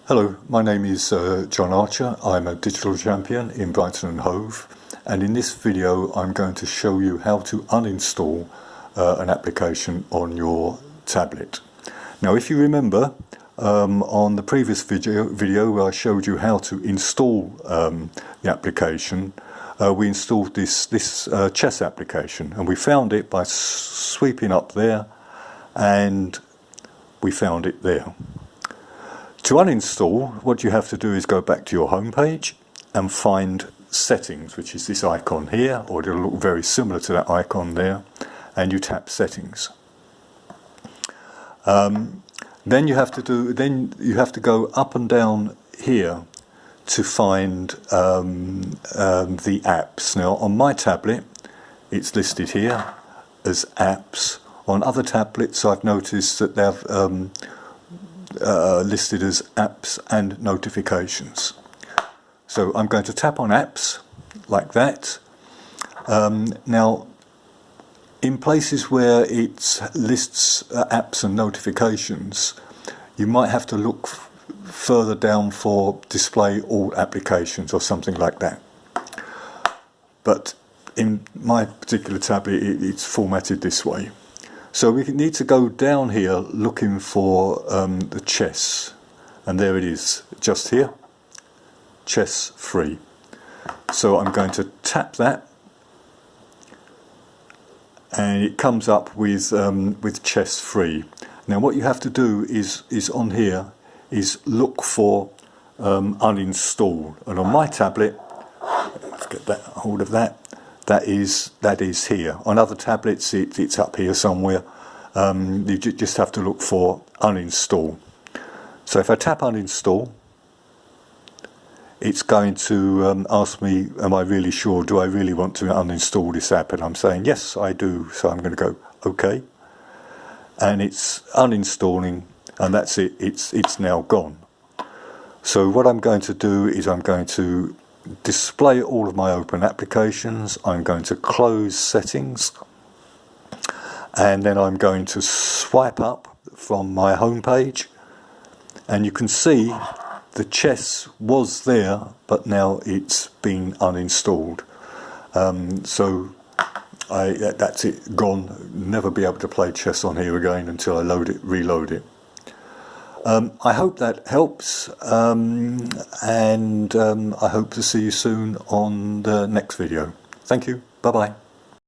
Hello, my name is John Archer. I'm a digital champion in Brighton and Hove, and in this video I'm going to show you how to uninstall an application on your tablet. Now, if you remember, on the previous video where I showed you how to install the application, we installed this chess application, and we found it by sweeping up there, and we found it there. To uninstall, what you have to do is go back to your home page and find Settings, which is this icon here, or it'll look very similar to that icon there, and you tap Settings. Then you have to go up and down here to find the apps. Now, on my tablet, it's listed here as apps. On other tablets, I've noticed that they've listed as apps and notifications. So I'm going to tap on apps like that. Now, in places where it lists apps and notifications, you might have to look further down for display all applications or something like that. But in my particular tablet, it's formatted this way. So we need to go down here looking for the chess, and there it is, just here, chess free. So I'm going to tap that, and it comes up with chess free. Now what you have to do is on here is look for uninstall, and on my tablet, let's get that hold of that. That is here. On other tablets, it's up here somewhere. You just have to look for uninstall. So if I tap uninstall, it's going to ask me, am I really sure? Do I really want to uninstall this app? And I'm saying, yes, I do. So I'm going to go, OK. And it's uninstalling, and that's it. It's now gone. So what I'm going to do is I'm going to display all of my open applications. I'm going to close settings, and then I'm going to swipe up from my home page, and you can see the chess was there, but now it's been uninstalled. So that's it, gone. Never be able to play chess on here again until I reload it. I hope that helps, and I hope to see you soon on the next video. Thank you. Bye-bye.